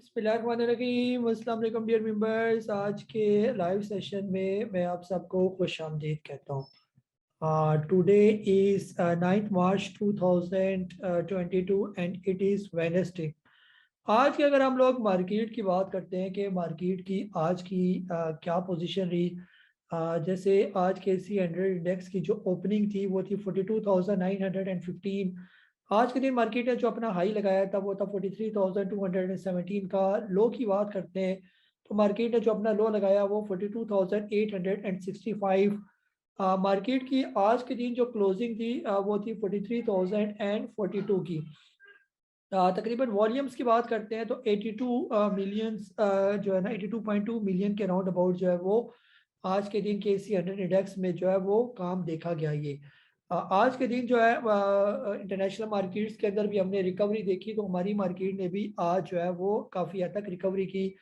बिस्मिल्लाहिर्रहमानिर्रहीम। अस्सलाम वालेकुम डियर मेंबर्स। आज के लाइव सेशन में मैं आप सबको खुश आमदीद कहता हूँ। Today is 9 March 2022 and it is Wednesday. आज के अगर हम लोग मार्केट की बात करते हैं कि मार्केट की आज की क्या पोजीशन रही। जैसे आज के सी 100 इंडेक्स की जो ओपनिंग थी वो थी 42,915। आज के दिन मार्केट ने जो अपना हाई लगाया था वो था 43,217 का। लो की बात करते हैं तो मार्केट ने जो अपना लो लगाया वो 42,865। मार्केट की आज के दिन जो क्लोजिंग थी वो थी 43,042 की। तकरीबन वॉल्यूम्स की बात करते हैं तो 82 मिलियंस जो है ना 82.2 मिलियन के राउंड अबाउट जो है वो आज के दिन के सी 100 इंडेक्स में जो है वो काम देखा गया। ये आज के दिन जो है इंटरनेशनल मार्केट्स के अंदर भी हमने रिकवरी देखी, तो हमारी मार्केट ने भी आज जो है वो काफ़ी हद तक रिकवरी की।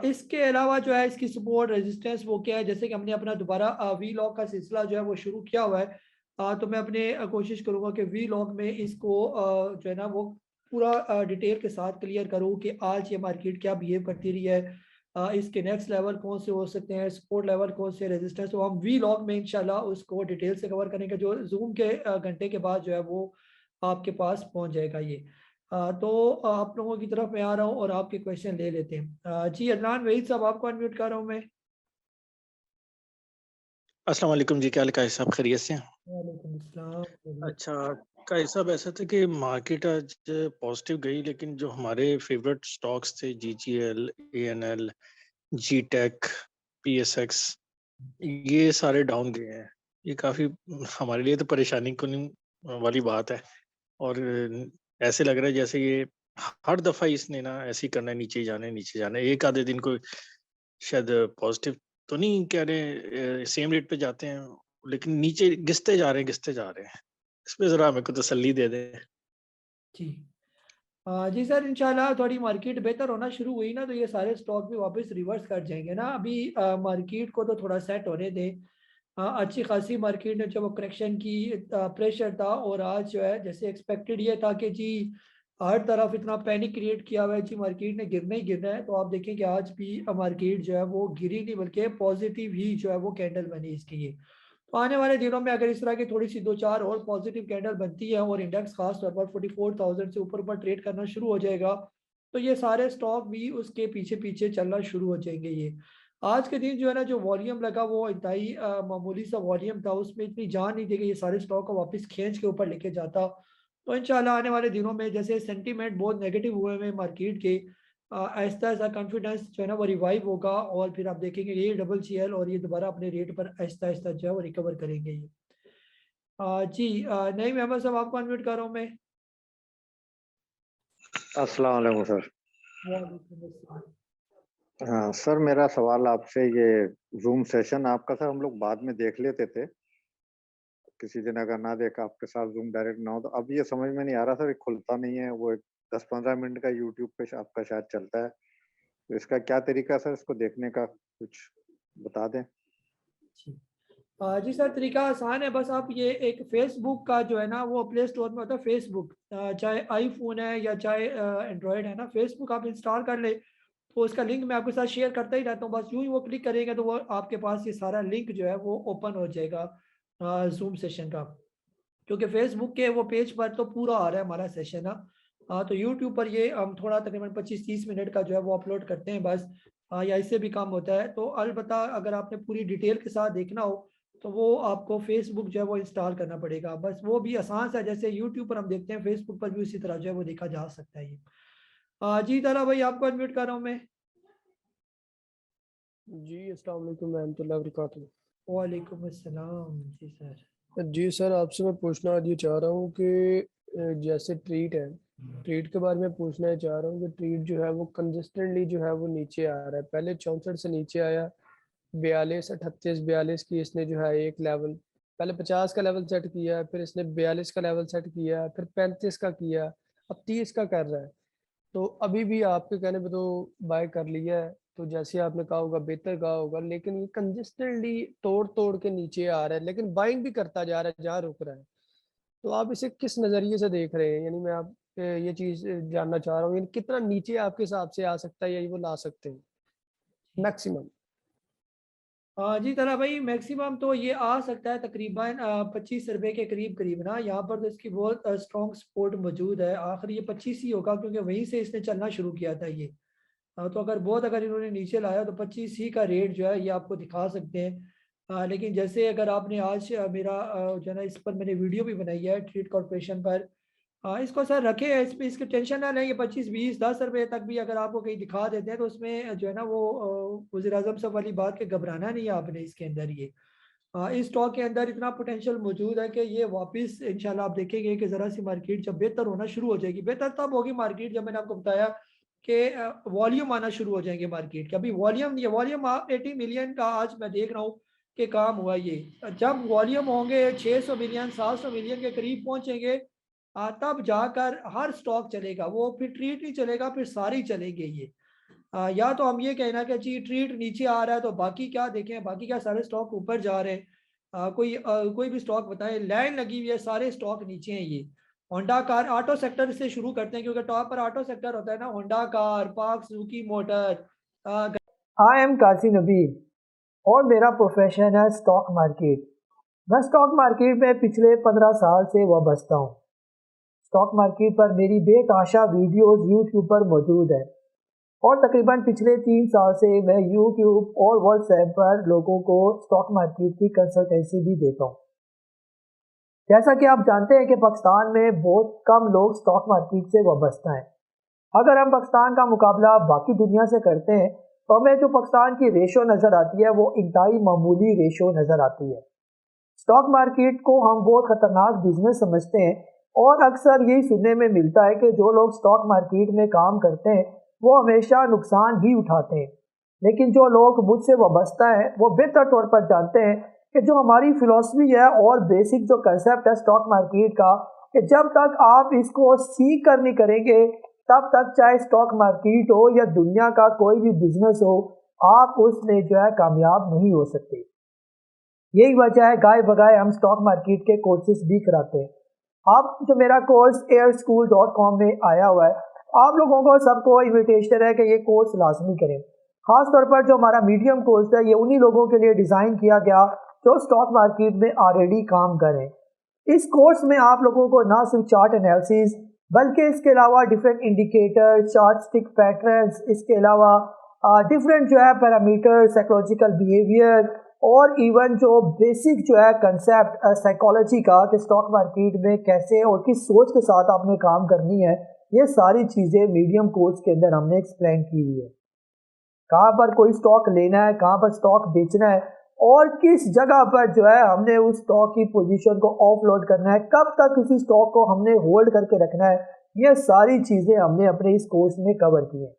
इसके अलावा जो है इसकी सपोर्ट रेजिस्टेंस वो क्या है, जैसे कि हमने अपना दोबारा वी लॉक का सिलसिला जो है वो शुरू किया हुआ है। तो मैं अपने कोशिश करूंगा कि वी लॉक में इसको जो है ना वो पूरा डिटेल के साथ क्लियर करूँ कि आज ये मार्केट क्या बिहेव करती रही है। इसके नेक्स्ट लेवल कौन से हो सकते हैं, सपोर्ट लेवल कौन से, रेजिस्टेंस, तो हम वी लॉग में इंशाल्लाह उसको डिटेल से कवर करेंगे जो जूम के घंटे के बाद जो है वो आपके पास पहुंच जाएगा ये। तो आप लोगों की तरफ मैं आ रहा हूँ और आपके क्वेश्चन ले लेते हैं। जी अदनान वहीद साहब, आपको अनम्यूट कर रहा हूँ मैं। अस्सलाम वालेकुम जी, क्या हाल है कायस साहब, खैरियत से हैं? वालेकुम अस्सलाम। अच्छा, कायस साहब ऐसा था कि मार्केट आज पॉजिटिव गई, लेकिन जो हमारे फेवरेट स्टॉक्स थे जीजीएल, एएनएल, जीटेक, पीएसएक्स, ये सारे डाउन गए हैं। ये काफी हमारे लिए तो परेशानी कुन वाली बात है। और ऐसे लग रहा है जैसे ये हर दफा इसने ना ऐसे ही करना है, नीचे ही जाना है, नीचे जाना है। एक आधे दिन को शायद पॉजिटिव तो नहीं कह रहे, सेम रेट पे जाते हैं, लेकिन नीचे घिसते जा रहे हैं, घिसते जा रहे हैं। इसमें जरा मेरे को तसल्ली दे दें। जी जी सर, इंशाल्लाह थोड़ी मार्केट बेहतर होना शुरू हुई ना तो ये सारे स्टॉक भी वापस रिवर्स कर जाएंगे ना। अभी मार्केट को तो थोड़ा सेट होने दें। अच्छी खासी मार्केट ने जब करेक्शन की प्रेशर था, और आज जो है जैसे एक्सपेक्टेड ये था कि जी हर तरफ इतना पैनिक क्रिएट किया हुआ है जी मार्केट ने गिरना ही गिरना है, तो आप देखें कि आज भी मार्केट जो है वो गिरी नहीं बल्कि पॉजिटिव ही जो है वो कैंडल बनी इसकी ये। तो आने वाले दिनों में अगर इस तरह की थोड़ी सी दो चार और पॉजिटिव कैंडल बनती है और इंडेक्स खास तौर पर 44,000 से ऊपर ऊपर ट्रेड करना शुरू हो जाएगा तो ये सारे स्टॉक भी उसके पीछे पीछे चलना शुरू हो जाएंगे ये। आज के दिन जो है ना जो वॉल्यूम लगा वो इंतहाई मामूली सा वॉल्यूम था, उसमें इतनी जान नहीं थी कि ये सारे स्टॉक को वापस खींच के ऊपर लेके जाता। तो इंशाल्लाह आने वाले दिनों में जैसे सेंटीमेंट बहुत नेगेटिव हुए हैं मार्केट के, आहिस्ता आहिस्ता कॉन्फिडेंस जो है ना वो रिवाइव होगा और फिर आप देखेंगे ये डबल सीएल और ये दोबारा अपने रेट पर आहिस्ता आहिस्ता जो है वो रिकवर करेंगे ये। जी नहीं मेहमद साहब, आपको अनम्यूट कर रहा हूँ मैं। अस्सलाम वालेकुम सर। वालेकुम अस्सलाम। हाँ सर, मेरा सवाल आपसे ये जूम सेशन आपका सर हम लोग बाद में देख लेते थे, किसी दिन अगर ना देखा आपके साथ जूम डायरेक्ट ना हो तो अब ये समझ में नहीं आ रहा सर, ये खुलता नहीं है। वो 10-15 मिनट का यूट्यूब पे आपका शायद चलता है, तो इसका क्या तरीका है सर, इसको देखने का कुछ बता दें। जी जी सर, तरीका आसान है। बस आप ये एक फेसबुक का जो है ना वो प्ले स्टोर में होता है फेसबुक, चाहे आईफोन है या चाहे एंड्रॉयड है ना, फेसबुक आप इंस्टॉल कर ले। तो उसका लिंक मैं आपके साथ शेयर करता ही रहता हूँ, बस यूं ही वो क्लिक करेंगे तो वो आपके पास ये सारा लिंक जो है वो ओपन हो जाएगा जूम सेशन का। क्योंकि फेसबुक के वो पेज पर तो पूरा आ रहा है हमारा सेशन ना। तो यूट्यूब पर ये हम थोड़ा तकरीबन 25-30 मिनट का जो है वो अपलोड करते हैं बस। या इससे भी कम होता है। तो अलबत्ता अगर आपने पूरी डिटेल के साथ देखना हो तो वो आपको फेसबुक जो है वो इंस्टॉल करना पड़ेगा, बस वो भी आसान सा जैसे यूट्यूब पर हम देखते हैं फेसबुक पर भी उसी तरह जो है वो देखा जा सकता है ये। जी ताला भाई, आपको अनम्यूट कर रहा हूँ मैं। जी अस्सलाम वालेकुम रहमतुल्लाहि व बरकातुहू। वालेकुम अस्सलाम जी सर। जी सर, आपसे मैं पूछना ये चाह रहा हूँ कि जैसे ट्रीट है, ट्रीट के बारे में पूछना चाह रहा हूँ कि ट्रीट जो है वो कंसिस्टेंटली जो है वो नीचे आ रहा है। पहले 64 से नीचे आया, 42, 38, 42 की इसने जो है एक लेवल, पहले 50 का लेवल सेट किया, फिर इसने 42 का लेवल सेट किया, फिर 35 का किया, अब 30 का कर रहा है। तो अभी भी आपके कहने पे तो बाय कर लिया है, तो जैसे आपने कहा होगा बेहतर कहा होगा, लेकिन ये कंसिस्टेंटली तोड़ तोड़ के नीचे आ रहा है, लेकिन बाइंग भी करता जा रहा है जहाँ रुक रहा है। तो आप इसे किस नज़रिए से देख रहे हैं? यानी मैं आप ये चीज जानना चाह रहा हूँ, यानी कितना नीचे आपके हिसाब से आ सकता है या वो ला सकते हैं मैक्सिमम? जी तला भाई, मैक्सिमम तो ये आ सकता है तकरीबन 25 रुपए के करीब करीब ना। यहाँ पर तो इसकी बहुत स्ट्रॉन्ग सपोर्ट मौजूद है। आखिर ये 25 ही होगा क्योंकि वहीं से इसने चलना शुरू किया था ये। तो अगर इन्होंने नीचे लाया तो 25 ही का रेट जो है ये आपको दिखा सकते हैं। लेकिन जैसे अगर आपने आज मेरा जो है ना, इस पर मैंने वीडियो भी बनाई है ट्रीट कॉर्पोरेशन पर। इसको सर रखे, इस पर इसकी टेंशन ना लें। ये 25 20 10 रुपए तक भी अगर आपको कहीं दिखा देते हैं तो उसमें जो है ना वो वज़ीर आज़म साहब वाली बात के घबराना नहीं है आपने इसके अंदर। ये इस स्टॉक के अंदर इतना पोटेंशियल मौजूद है कि ये वापस इंशाल्लाह आप देखेंगे कि ज़रा सी मार्केट जब बेहतर होना शुरू हो जाएगी। बेहतर तब होगी मार्केट जब मैंने आपको बताया कि वॉल्यूम आना शुरू हो जाएंगे मार्केट के। अभी वॉल्यूम, ये वॉल्यूम 80 मिलियन का आज मैं देख रहा हूँ कि काम हुआ। ये जब वॉल्यूम होंगे 600 मिलियन 700 मिलियन के करीब पहुंचेंगे, तब जाकर हर स्टॉक चलेगा। वो फिर ट्रीट नहीं चलेगा, फिर सारी चलेंगे ये। या तो हम ये कहना कि जी ट्रीट नीचे आ रहा है तो बाकी क्या देखें, बाकी क्या सारे स्टॉक ऊपर जा रहे हैं। कोई भी स्टॉक बताएं, लाइन लगी हुई है, सारे स्टॉक नीचे हैं ये। होंडा कार, ऑटो सेक्टर से शुरू करते हैं क्योंकि टॉप पर ऑटो सेक्टर होता है ना। Honda car, park Suzuki motor. I am कासी नबी और मेरा प्रोफेशन है स्टॉक मार्केट। मैं स्टॉक मार्केट में पिछले 15 साल से वाबस्ता हूँ। स्टॉक मार्केट पर मेरी बेतहाशा वीडियोस यूट्यूब पर मौजूद है और तकरीबन पिछले 3 साल से मैं यूट्यूब और व्हाट्सएप पर लोगों को स्टॉक मार्केट की कंसल्टेंसी भी देता हूँ। जैसा कि आप जानते हैं कि पाकिस्तान में बहुत कम लोग स्टॉक मार्केट से वाबस्ता हैं। अगर हम पाकिस्तान का मुकाबला बाकी दुनिया से करते हैं तो हमें जो पाकिस्तान की रेशो नज़र आती है वो इंतहाई मामूली रेशो नज़र आती है। स्टॉक मार्केट को हम बहुत ख़तरनाक बिजनेस समझते हैं और अक्सर यही सुनने में मिलता है कि जो लोग स्टॉक मार्केट में काम करते हैं वो हमेशा नुकसान ही उठाते हैं। लेकिन जो लोग मुझसे वाबस्ता हैं वो बेहतर तौर पर जानते हैं कि जो हमारी फिलॉसफी है और बेसिक जो कंसेप्ट है स्टॉक मार्केट का, कि जब तक आप इसको सीख कर नहीं करेंगे तब तक चाहे स्टॉक मार्केट हो या दुनिया का कोई भी बिजनेस हो, आप उसमें जो है कामयाब नहीं हो सकते। यही वजह है गाय बगाए हम स्टॉक मार्केट के कोर्सेज भी कराते हैं। अब जो मेरा कोर्स airschool.com में आया हुआ है, आप लोगों को सबको इन्विटेशन है कि ये कोर्स लाजमी करें। खास तौर पर जो हमारा मीडियम कोर्स है ये उन्हीं लोगों के लिए डिज़ाइन किया गया जो स्टॉक मार्केट में ऑलरेडी काम करें। इस कोर्स में आप लोगों को ना सिर्फ चार्ट एनालिसिस बल्कि इसके अलावा different indicator, chart stick patterns, इसके अलावा डिफरेंट जो है पैरामीटर, साइकोलॉजिकल बिहेवियर और इवन जो बेसिक जो है कंसेप्ट साइकोलॉजी का कि स्टॉक मार्केट में कैसे और किस सोच के साथ आपने काम करनी है, ये सारी चीज़ें मीडियम कोर्स के अंदर हमने एक्सप्लेन की हुई है। कहाँ पर कोई स्टॉक लेना है, कहाँ पर स्टॉक बेचना है और किस जगह पर जो है हमने उस स्टॉक की पोजीशन को ऑफलोड करना है, कब तक किसी स्टॉक को हमने होल्ड करके रखना है, ये सारी चीज़ें हमने अपने इस कोर्स में कवर की हैं।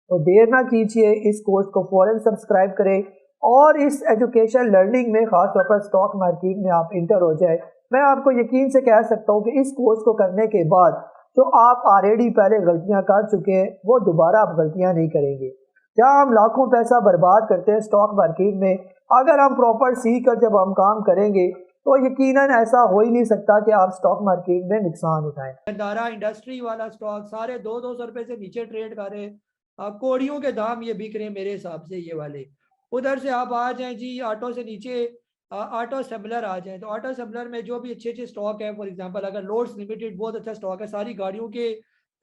तो देर ना कीजिए, इस कोर्स को फौरन सब्सक्राइब करें और इस एजुकेशन लर्निंग में खास तौर पर स्टॉक मार्केट में आप इंटर हो जाए। मैं आपको यकीन से कह सकता हूँ कि इस कोर्स को करने के बाद जो आप ऑलरेडी पहले गलतियां कर चुके हैं वो दोबारा आप गलतियां नहीं करेंगे। जहाँ हम लाखों पैसा बर्बाद करते हैं स्टॉक मार्केट में, अगर हम प्रॉपर सीख कर जब हम काम करेंगे तो यकीनन ऐसा हो ही नहीं सकता कि आप स्टॉक मार्केट में नुकसान उठाएं। दारा इंडस्ट्री वाला स्टॉक सारे 200-200 रुपए से नीचे ट्रेड कर रहे हैं। कोड़ियों के दाम ये बिक रहे हैं मेरे हिसाब से ये वाले। उधर से आप आ जाएं जी ऑटो से नीचे, ऑटो असेंबलर आ जाएं तो ऑटो असेंबलर में जो भी अच्छे अच्छे स्टॉक है, फॉर एग्जांपल अगर लोड्स लिमिटेड बहुत अच्छा स्टॉक है, सारी गाड़ियों के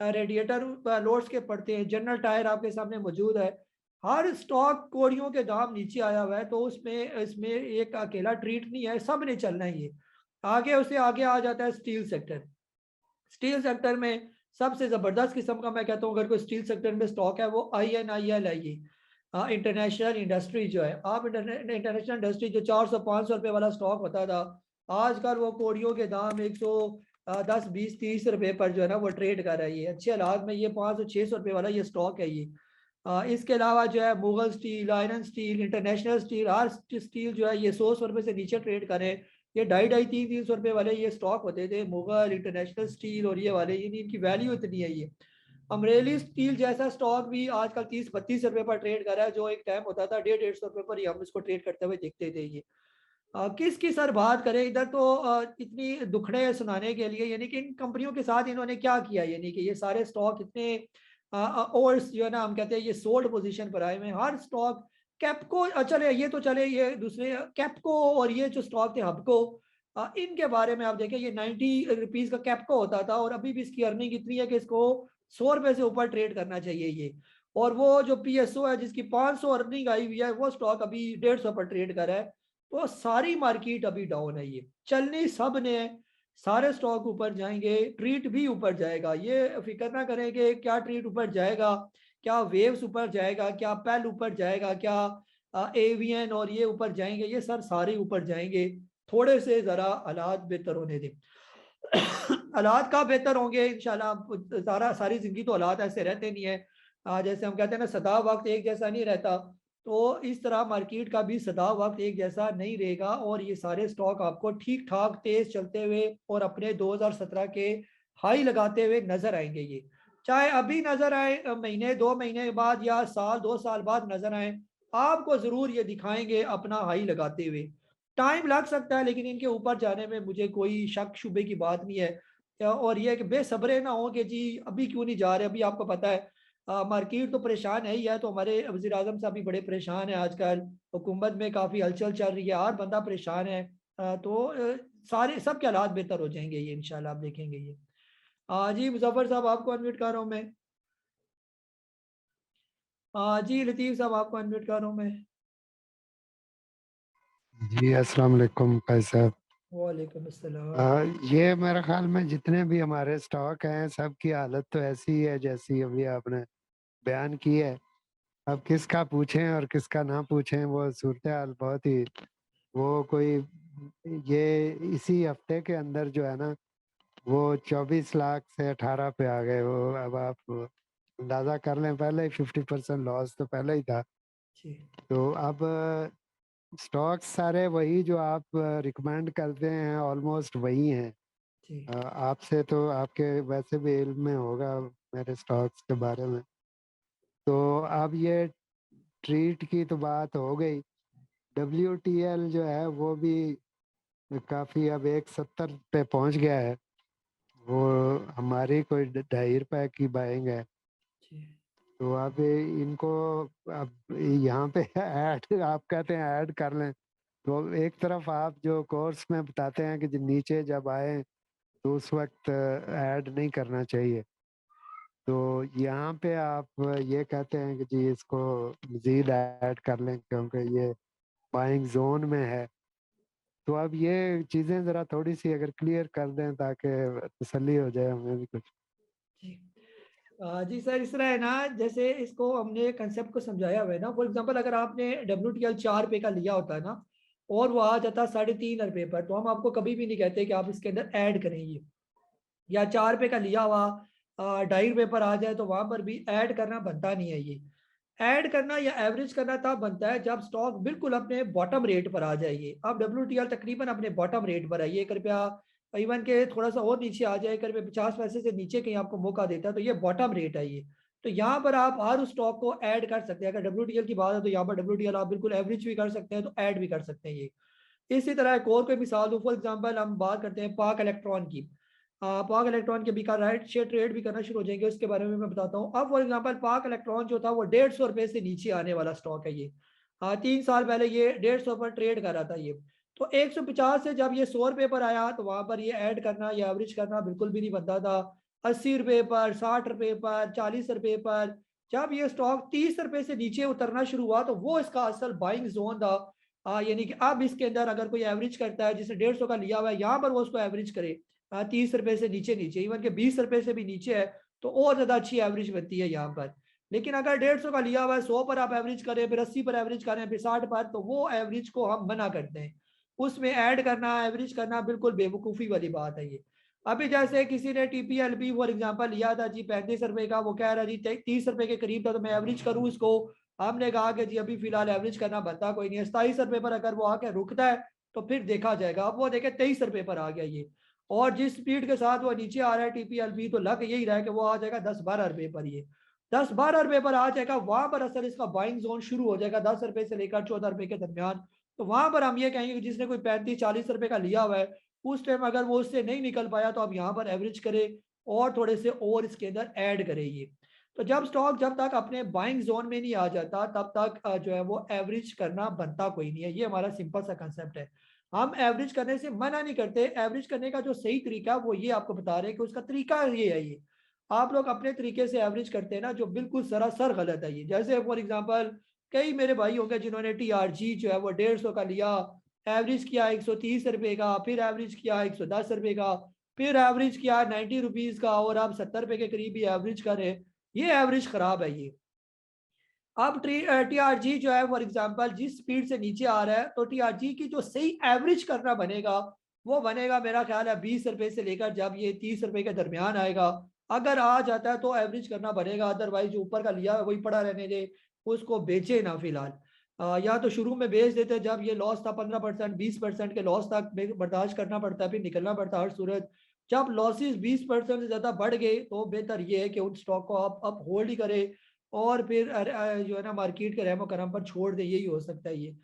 रेडिएटर लोड्स के पड़ते हैं, जनरल टायर आपके सामने मौजूद है। हर स्टॉक कोड़ियों के दाम नीचे आया हुआ है तो उसमें इसमें एक अकेला ट्रीट नहीं है, सब ने चलना है ये। आगे उससे आगे आ जाता है स्टील सेक्टर। स्टील सेक्टर में सबसे ज़बरदस्त किस्म का मैं कहता हूँ अगर कोई स्टील सेक्टर में स्टॉक है वो INIL है ये, इंटरनेशनल इंडस्ट्री जो है। आप इंटरनेशनल इंडस्ट्री जो 400-500 रुपए वाला स्टॉक होता था, आजकल वो कोड़ियों के दाम 110-20-30 रुपए पर जो है ना वो ट्रेड कर रही है। अच्छे हालात में ये 500-600 रुपए वाला ये स्टॉक है ये। इसके अलावा जो है Mughal steel, iron steel, international steel, हर स्टील जो है ये 100 रुपए से नीचे ट्रेड करें। ये 250-300 रुपए वाले ये स्टॉक होते थे, मुगल, इंटरनेशनल स्टील और ये वाले, ये इनकी वैल्यू इतनी है। ये अमरेली स्टील जैसा स्टॉक भी आजकल 30-32 रुपए पर ट्रेड कर रहा है, जो एक टाइम होता था 150-150 रुपए पर ही हम इसको ट्रेड करते हुए देखते थे ये। किसकी सर बात करें, इधर तो इतनी दुखड़े सुनाने के लिए, यानी कि इन कंपनियों के साथ इन्होंने क्या किया, यानी कि ये सारे स्टॉक इतने और जो है ना, हम कहते हैं ये सोल्ड पोजीशन पर आए हुए हैं। हर स्टॉक कैपको चले, ये तो चले, ये दूसरे कैपको और ये जो स्टॉक थे हबको, इनके बारे में आप देखें, ये 90 रुपीज का कैपको होता था और अभी भी इसकी अर्निंग इतनी है कि इसको 100 रुपए से ऊपर ट्रेड करना चाहिए ये। और वो जो PSO है जिसकी 500 अर्निंग आई हुई है, वो स्टॉक अभी 150 पर ट्रेड कर रहा है। तो सारी मार्केट अभी डाउन है, ये चलनी सब ने है। सारे स्टॉक ऊपर जाएंगे, ट्रीट भी ऊपर जाएगा, ये फिक्र ना करें कि क्या ट्रीट ऊपर जाएगा, क्या वेव्स ऊपर जाएगा, क्या पेल ऊपर जाएगा, क्या एवियन और ये ऊपर जाएंगे, ये सर सारे ऊपर जाएंगे। थोड़े से जरा हालात बेहतर होने दें। हालात का बेहतर होंगे इंशाल्लाह। सारी जिंदगी तो हालात ऐसे रहते नहीं है, जैसे हम कहते हैं ना, सदा वक्त एक जैसा नहीं रहता, तो इस तरह मार्केट का भी सदा वक्त एक जैसा नहीं रहेगा। और ये सारे स्टॉक आपको ठीक ठाक तेज चलते हुए और अपने 2017 के हाई लगाते हुए नजर आएंगे। ये चाहे अभी नजर आए, महीने 2 महीने बाद या साल 2 साल बाद नजर आए, आपको जरूर ये दिखाएंगे अपना हाई लगाते हुए। टाइम लग सकता है, लेकिन इनके ऊपर जाने में मुझे कोई शक शुबे की बात नहीं है। और ये कि बेसब्रे ना हो कि जी अभी क्यों नहीं जा रहे। अभी आपको पता है मार्केट तो परेशान है ही है, तो हमारे वज़ीर आज़म साहब भी बड़े परेशान है आजकल, हुकूमत में काफ़ी हलचल चल रही है, हर बंदा परेशान है। सारे सबके हालात बेहतर हो जाएंगे ये इंशाल्लाह, आप देखेंगे ये। जी मुजफ्फर साहब आपको अनम्यूट कर रहा हूँ मैं। जी लतीफ़ साहब आपको अनम्यूट कर रहा हूँ मैं। जी अस्सलाम वालेकुम भाई साहब। वालेकुम अस्सलाम। ये मेरे ख्याल में जितने भी हमारे स्टॉक हैं सब की हालत तो ऐसी ही है जैसी अभी आपने बयान की है। अब किसका पूछें और किसका ना पूछें, वो सूरत हाल बहुत ही, वो कोई ये इसी हफ्ते के अंदर जो है ना वो 24 लाख से 18 पे आ गए। वो अब आप अंदाजा कर लें, पहले ही 50% लॉस तो पहले ही था। जी तो अब स्टॉक्स सारे वही जो आप रिकमेंड करते हैं ऑलमोस्ट वही हैं। जी आपसे तो आपके वैसे भी इल्म में होगा मेरे स्टॉक्स के बारे में। तो अब ये ट्रीट की तो बात हो गई, WTL जो है वो भी काफ़ी अब 170 पे पहुंच गया है। वो हमारी कोई 2.5 रुपए की बाइंग है। जी तो अब इनको अब यहाँ पे ऐड आप कहते हैं ऐड कर लें, तो एक तरफ आप जो कोर्स में बताते हैं कि जब नीचे जब आए तो उस वक्त ऐड नहीं करना चाहिए, तो यहाँ पे आप ये कहते हैं कि जी इसको मजीद ऐड कर लें क्योंकि ये बाइंग जोन में है। तो अब ये चीज़ें ज़रा थोड़ी सी अगर क्लियर कर दें ताकि तसल्ली हो जाए हमें भी कुछ। जी जी सर, इस तरह है ना, जैसे इसको हमने कंसेप्ट को समझाया हुआ है ना। फॉर एग्जांपल अगर आपने WTL 4 रुपए का लिया होता है ना, और वो आ जाता 3.5 रुपए पर, तो हम आपको कभी भी नहीं कहते कि आप इसके अंदर ऐड करें ये। या 4 रुपए का लिया हुआ 2.5 रुपए पर आ जाए, तो वहां पर भी ऐड करना बनता नहीं है ये। ऐड करना या एवरेज करना तब बनता है जब स्टॉक बिल्कुल अपने बॉटम रेट पर आ जाइए। अब WTL तकरीबन अपने बॉटम रेट पर है, ये कृपया इवन के थोड़ा सा और नीचे आ जाए, कृपया 50 पैसे से नीचे कहीं आपको मौका देता है, तो ये बॉटम रेट है ये। तो यहाँ पर आप हर उस स्टॉक को ऐड कर सकते हैं। अगर WTL की बात है तो यहाँ पर WTL आप बिल्कुल एवरेज भी कर सकते हैं, तो ऐड भी कर सकते हैं ये। इसी तरह एक और कोई मिसाल दूं, फॉर एग्जांपल हम बात करते हैं पाक इलेक्ट्रॉन की। पाक इलेक्ट्रॉन के भी का राइट शेयर ट्रेड भी करना शुरू हो जाएंगे, उसके बारे में मैं बताता हूँ। अब फॉर एग्जांपल पाक इलेक्ट्रॉन जो था वो 150 रुपए से नीचे आने वाला स्टॉक है ये। 3 साल पहले ये 150 पर ट्रेड कर रहा था ये। तो 150 से जब ये 100 रुपए पर आया, तो वहां पर ये ऐड करना या एवरेज करना बिल्कुल भी नहीं बनता था। 80 रुपए पर, 60 रुपए पर, 40 रुपए पर, जब ये स्टॉक 30 रुपए से नीचे उतरना शुरू हुआ, तो वो इसका असल बाइंग जोन था। यानी कि अब इसके अंदर अगर कोई एवरेज करता है, जिसने 150 का लिया हुआ है, यहाँ पर वो उसको एवरेज करे 30 रुपए से नीचे नीचे, इवन के 20 रुपए से भी नीचे है, तो और ज्यादा अच्छी एवरेज बनती है यहाँ पर। लेकिन अगर 150 का लिया हुआ है, 100 पर आप एवरेज करें, फिर 80 पर एवरेज करें, फिर 60 पर, तो वो एवरेज को हम मना करते हैं। उसमें ऐड करना, एवरेज करना बिल्कुल बेवकूफ़ी वाली बात है ये। अभी जैसे किसी ने TPLB फॉर एग्जाम्पल लिया था जी 35 रुपए का, वो कह रहा जी 30 रुपए के करीब था, तो मैं एवरेज करूँ इसको। हमने कहा कि जी अभी फिलहाल एवरेज करना बनता कोई नहीं है। 27 रुपए पर अगर वो आके रुकता है तो फिर देखा जाएगा। अब वो देखे 23 रुपए पर आ गया ये, और जिस स्पीड के साथ वो नीचे आ रहा है TPLB, तो लग यही रहा है कि वो आ जाएगा 10-12 रुपए पर। ये 10-12 रुपए पर आ जाएगा, वहां पर असल इसका बाइंग जोन शुरू हो जाएगा 10 रुपए से लेकर 14 रुपए के दरमियान। तो वहां पर हम ये कहेंगे कि जिसने कोई 35-40 रुपए का लिया हुआ है, उस टाइम अगर वो उससे नहीं निकल पाया तो आप यहाँ पर एवरेज करें और थोड़े से और इसके अंदर ऐड करें ये। तो जब स्टॉक जब तक अपने बाइंग जोन में नहीं आ जाता तब तक जो है वो एवरेज करना बनता कोई नहीं है। ये हमारा सिंपल सा कंसेप्ट है। हम एवरेज करने से मना नहीं करते, एवरेज करने का जो सही तरीका वो ये आपको बता रहे हैं कि उसका तरीका ये है। ये आप लोग अपने तरीके से एवरेज करते हैं ना, जो बिल्कुल सरासर गलत है ये। जैसे फॉर एग्जांपल कई मेरे भाई होंगे जिन्होंने TRG जो है वो 150 का लिया, एवरेज किया 130 रुपए का, फिर एवरेज किया 110 रुपए का, फिर एवरेज किया 90 रुपीज का, और आप 70 रुपए के करीब ही एवरेज करें। ये एवरेज खराब है ये। अब TRG जो है फॉर एग्जांपल जिस स्पीड से नीचे आ रहा है, तो TRG की जो सही एवरेज करना बनेगा वो बनेगा मेरा ख्याल है 20 रुपए से लेकर जब ये 30 रुपए के दरमियान आएगा। अगर आ जाता है तो एवरेज करना बनेगा, अदरवाइज जो ऊपर का लिया है वही पड़ा रहने दे, उसको बेचे ना फिलहाल। या तो शुरू में बेच देते जब ये लॉस था 15% 20% के लॉस तक बर्दाश्त करना पड़ता है, फिर निकलना पड़ता है हर सूरत। जब लॉसेस 20% से ज्यादा बढ़ गए तो बेहतर ये है कि उन स्टॉक को आप होल्ड ही करें और फिर जो है ना मार्केट के रहमो करम पर छोड़ दे, यही हो सकता है ये।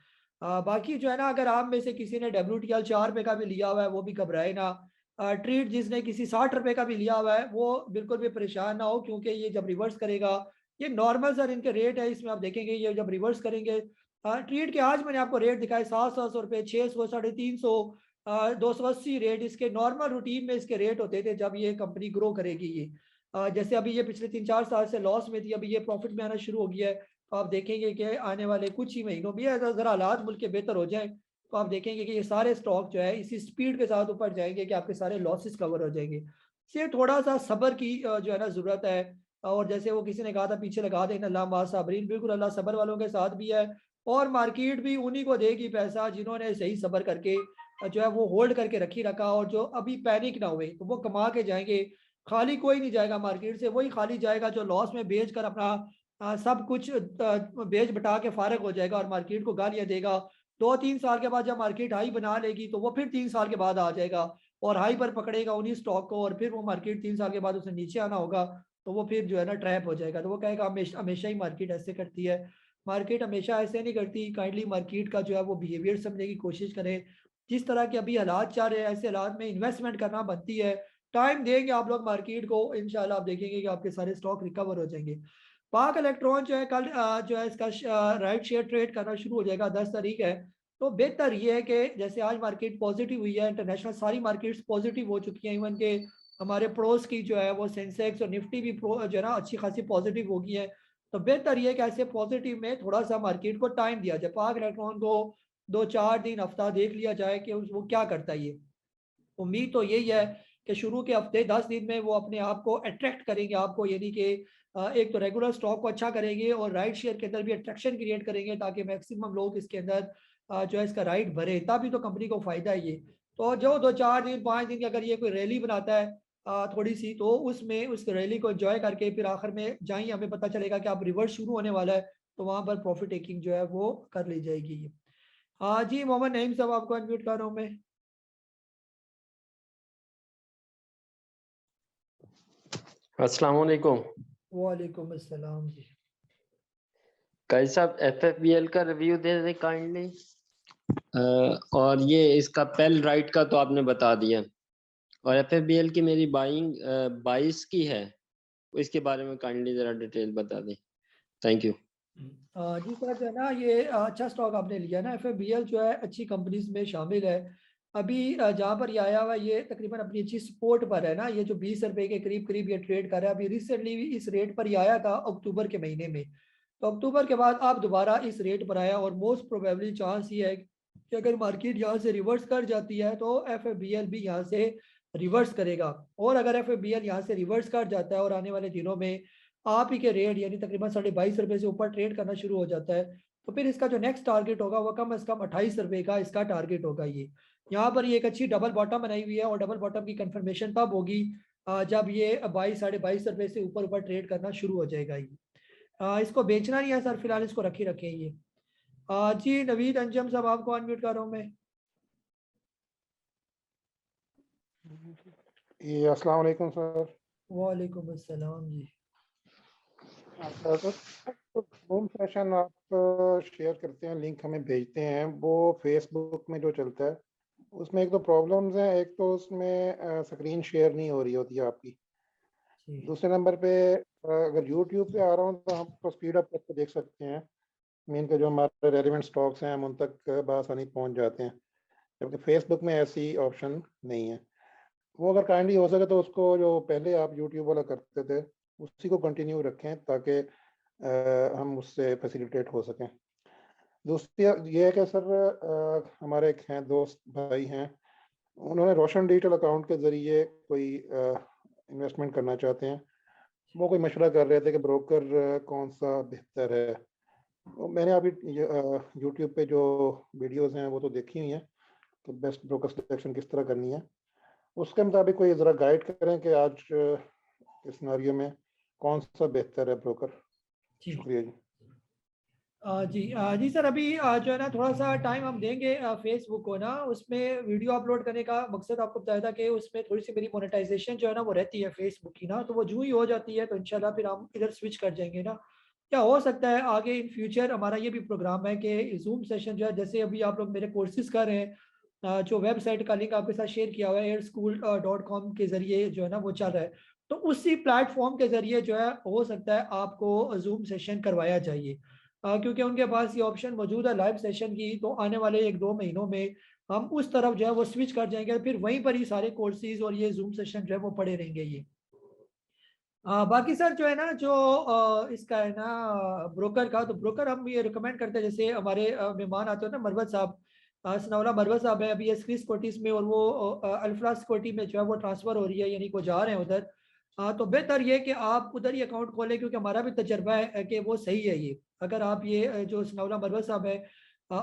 बाकी जो है ना अगर आप में से किसी ने WTL 4 रुपए का भी लिया हुआ है वो भी घबराए ना। ट्रीट जिसने किसी 60 रुपए का भी लिया हुआ है वो बिल्कुल भी परेशान ना हो, क्योंकि ये जब रिवर्स करेगा, ये नॉर्मल सर इनके रेट है, इसमें आप देखेंगे ये जब रिवर्स करेंगे। ट्रीट के आज मैंने आपको रेट दिखाए 700 रुपये, 600, 350, 280 रेट इसके नॉर्मल रूटीन में इसके रेट होते थे जब ये कंपनी ग्रो करेगी ये। जैसे अभी ये पिछले 3-4 साल से लॉस में थी, अभी ये प्रॉफिट में आना शुरू हो गया है। तो आप देखेंगे कि आने वाले कुछ ही महीनों में जरा हालात मुल्क के बेहतर हो जाए तो आप देखेंगे कि ये सारे स्टॉक जो है इसी स्पीड के साथ ऊपर जाएंगे कि आपके सारे लॉसेस कवर हो जाएंगे। सिर्फ थोड़ा सा सब्र की जो है ना जरूरत है। और जैसे वो किसी ने कहा था पीछे लगा देना अल्लाह साबरीन, बिल्कुल अल्लाह सब्र वालों के साथ भी है। और मार्केट भी उन्हीं को देगी पैसा जिन्होंने सही सब्र करके जो है वो होल्ड करके रखी रखा, और जो अभी पैनिक ना हुए तो वो कमा के जाएंगे। खाली कोई नहीं जाएगा मार्केट से, वही खाली जाएगा जो लॉस में बेच कर अपना सब कुछ बेच बटा के फारग हो जाएगा और मार्केट को गालियां देगा। 2-3 साल के बाद जब मार्केट हाई बना लेगी तो वो फिर 3 साल के बाद आ जाएगा और हाई पर पकड़ेगा उन्हीं स्टॉक को, और फिर वो मार्केट 3 साल के बाद उसे नीचे आना होगा तो वो फिर जो है ना ट्रैप हो जाएगा। तो वो कहेगा हमेशा हमेशा ही मार्केट ऐसे करती है। मार्केट हमेशा ऐसे नहीं करती। काइंडली मार्केट का जो है वो बिहेवियर समझने की कोशिश करें। जिस तरह के अभी हालात चल रहे हैं ऐसे हालात में इन्वेस्टमेंट करना बनती है। टाइम देंगे आप लोग मार्केट को, इंशाल्लाह आप देखेंगे कि आपके सारे स्टॉक रिकवर हो जाएंगे। पाक इलेक्ट्रॉन जो है कल जो है इसका राइट शेयर ट्रेड करना शुरू हो जाएगा, 10 तारीख है। तो बेहतर ये है कि जैसे आज मार्केट पॉजिटिव हुई है, इंटरनेशनल सारी मार्केट्स पॉजिटिव हो चुकी हैं, इवन के हमारे पड़ोस की जो है वो सेंसेक्स और निफ्टी भी जो है ना अच्छी खासी पॉजिटिव हो गई है। तो बेहतर ये है कि ऐसे पॉजिटिव में थोड़ा सा मार्केट को टाइम दिया जाए, पाक इलेक्ट्रॉन को 2-4 दिन हफ्ता देख लिया जाए कि वो क्या करता है ये। उम्मीद तो यही है कि शुरू के हफ्ते 10 दिन में वो अपने आप को अट्रैक्ट करेंगे आपको, यानी कि एक तो रेगुलर स्टॉक को अच्छा करेंगे और राइट शेयर के अंदर भी अट्रैक्शन क्रिएट करेंगे ताकि मैक्सिमम लोग इसके अंदर जो है इसका राइट भरे, तभी तो कंपनी को फायदा है ये। तो जो 2-4 दिन 5 दिन की अगर ये कोई रैली बनाता है थोड़ी सी, तो उसमें उस रैली को एंजॉय करके फिर आखिर में जहाँ हमें पता चलेगा कि आप रिवर्स शुरू होने वाला है तो वहां पर प्रॉफिट टेकिंग जो है वो कर ली जाएगी। हाँ जी, मोहम्मद नईम साहब आपको अनम्यूट कर रहा हूँ मैं। अस्सलाम वालेकुम। वालेकुम अस्सलाम जी। काई साहब FFBL का रिव्यू दे दें काइंडली। और ये इसका पेल राइट का तो आपने बता दिया, और FFBL की मेरी बाइंग 22 की है, इसके बारे में काइंडली जरा डिटेल बता दें। Thank you. जी सर, जो है ना ये अच्छा स्टॉक आपने लिया ना, FFBL जो है अच्छी कंपनीज में शामिल है। अभी जहाँ पर ये आया हुआ है ये तकरीबन अपनी अच्छी सपोर्ट पर है ना, ये जो 20 रुपए के करीब करीब ये ट्रेड कर रहा है। अभी रिसेंटली इस रेट पर ही आया था अक्टूबर के महीने में, तो अक्टूबर के बाद आप दोबारा इस रेट पर आया और मोस्ट प्रोबेबली चांस ये है कि अगर मार्केट यहाँ से रिवर्स कर जाती है तो FFBL भी यहाँ से रिवर्स करेगा। और अगर FFBL यहाँ से रिवर्स कर जाता है और आने वाले दिनों में आप ही के रेट यानी तकरीबन 22.5 रुपए से ऊपर ट्रेड करना शुरू हो जाता है, तो फिर इसका जो नेक्स्ट टारगेट होगा वो कम से कम 28 रुपए का इसका टारगेट होगा। ये यहाँ पर ये एक अच्छी डबल बॉटम बनाई हुई है और डबल बॉटम की कंफर्मेशन तब होगी जब ये 22-22.5 रुपए से ऊपर ऊपर ट्रेड करना शुरू हो जाएगा। ये इसको बेचना नहीं है सर, फिलहाल इसको रखे रखे ये। जी नवीद अंजम साहब आपको अनम्यूट कर रहा हूँ मैं। ये अस्सलाम वालेकुम सर। वालेकुम अस्सलाम जी। सर जो जूम सेशन आप शेयर करते हैं, लिंक हमें भेजते हैं, वो फेसबुक में जो चलता है उसमें एक तो प्रॉब्लम्स हैं, एक तो उसमें स्क्रीन शेयर नहीं हो रही होती है आपकी। जी दूसरे नंबर पे अगर यूट्यूब पे आ रहा हूँ तो हम तो स्पीड अप करके देख सकते हैं, मीन के जो हमारे रेलिवेंट स्टॉक्स हैं हम उन तक बआसानी पहुँच जाते हैं, जबकि फेसबुक में ऐसी ऑप्शन नहीं है। वो अगर काइंडली हो सके तो उसको जो पहले आप यूट्यूब वाला करते थे उसी को कंटिन्यू रखें, ताकि हम उससे फैसिलिटेट हो सकें। दूसरी ये है कि सर हमारे एक हैं दोस्त भाई हैं, उन्होंने रोशन डिजिटल अकाउंट के ज़रिए कोई इन्वेस्टमेंट करना चाहते हैं। वो कोई मशवरा कर रहे थे कि ब्रोकर कौन सा बेहतर है। तो मैंने अभी यूट्यूब पे जो वीडियोस हैं वो तो देखी हुई हैं कि बेस्ट ब्रोकर सिलेक्शन किस तरह करनी है। उसके मुताबिक कोई ज़रा गाइड करें कि आज इस सिनेरियो में कौन सा बेहतर है ब्रोकर। जी शुक्रिया जी। जी सर, अभी जो है ना थोड़ा सा टाइम हम देंगे फेसबुक को ना, उसमें वीडियो अपलोड करने का मकसद आपको बताया था कि उसमें थोड़ी सी मेरी मोनेटाइजेशन जो है ना वो रहती है फेसबुक की ना, तो वो जो ही हो जाती है तो इंशाल्लाह फिर हम इधर स्विच कर जाएंगे ना। क्या हो सकता है आगे इन फ्यूचर हमारा ये भी प्रोग्राम है कि जूम सेशन जो है, जैसे अभी आप लोग मेरे कोर्सेज कर रहे हैं, जो वेबसाइट का लिंक आपके साथ शेयर किया हुआ है airschool.com के जरिए जो है ना वो चल रहा है, तो उसी प्लेटफॉर्म के जरिए जो है हो सकता है आपको जूम सेशन करवाया जाइए, क्योंकि उनके पास ये ऑप्शन मौजूद है लाइव सेशन की। तो आने वाले 1-2 महीनों में हम उस तरफ जो है वो स्विच कर जाएंगे, फिर वहीं पर ही सारे कोर्सेज और ये जूम सेशन जो है वो पड़े रहेंगे ये। बाकी सर जो है ना जो इसका है ना ब्रोकर का, तो ब्रोकर हम ये रिकमेंड करते हैं, जैसे हमारे मेहमान आते हैं ना मरवत साहब, सनाउल्लाह मरवत साहब है अभी एसक्री सिक्योरिटीज में, और वो अल्फला सिक्योरिटी में जो है वो ट्रांसफर हो रही है, यानी को जा रहे हैं उधर। तो बेहतर ये कि आप उधर ही अकाउंट खोलें, क्योंकि हमारा भी तजर्बा है कि वो सही है ये। अगर आप ये जो सनाउल्लाह मरवत साहब है,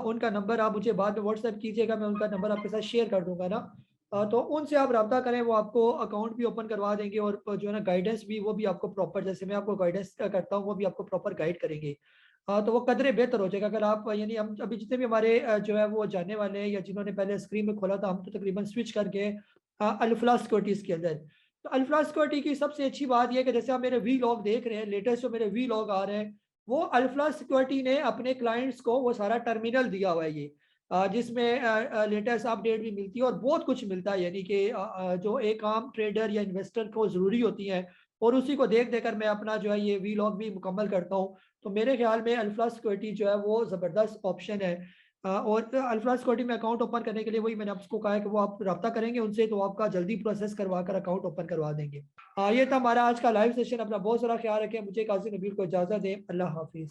उनका नंबर आप मुझे बाद में व्हाट्सएप कीजिएगा, मैं उनका नंबर आपके साथ शेयर कर दूंगा ना। तो उनसे आप रब्ता करें, वो आपको अकाउंट भी ओपन करवा देंगे, और जो है ना गाइडेंस भी वो भी आपको प्रॉपर, जैसे मैं आपको गाइडेंस करता हूँ वो भी आपको प्रॉपर गाइड करेंगे। तो वो कदरे बेहतर हो जाएगा। अगर आप यानी हम अभी जितने भी हमारे जो है वो जानने वाले हैं या जिन्होंने पहले स्क्रीन में खोला था, हम तो तकरीबन स्विच करके अल्फला सिक्योरिटीज के अंदर। तो अल्फला सिक्योरिटी की सबसे अच्छी बात यह है कि जैसे आप मेरे वी लॉग देख रहे हैं, लेटेस्ट जो मेरे वी लॉग आ रहे हैं, वो अल्फला सिक्योरिटी ने अपने क्लाइंट्स को वो सारा टर्मिनल दिया हुआ है ये, जिसमें लेटेस्ट अपडेट भी मिलती है और बहुत कुछ मिलता है, यानी कि जो एक आम ट्रेडर या इन्वेस्टर को ज़रूरी होती है, और उसी को देख देकर मैं अपना जो है ये वी लॉग भी मुकम्मल करता हूँ। तो मेरे ख्याल में अल्फला सिक्योरिटी जो है वो ज़बरदस्त ऑप्शन है। और अल्फला सिक्योरिटी में अकाउंट ओपन करने के लिए वही मैंने आपको कहा है कि वो आप रब्ता करेंगे उनसे तो आपका जल्दी प्रोसेस करवा कर अकाउंट ओपन करवा देंगे। ये था हमारा आज का लाइव सेशन। अपना बहुत सारा ख्याल रखें। मुझे काजी नबील को इजाज़त दें। अल्लाह हाफिज़।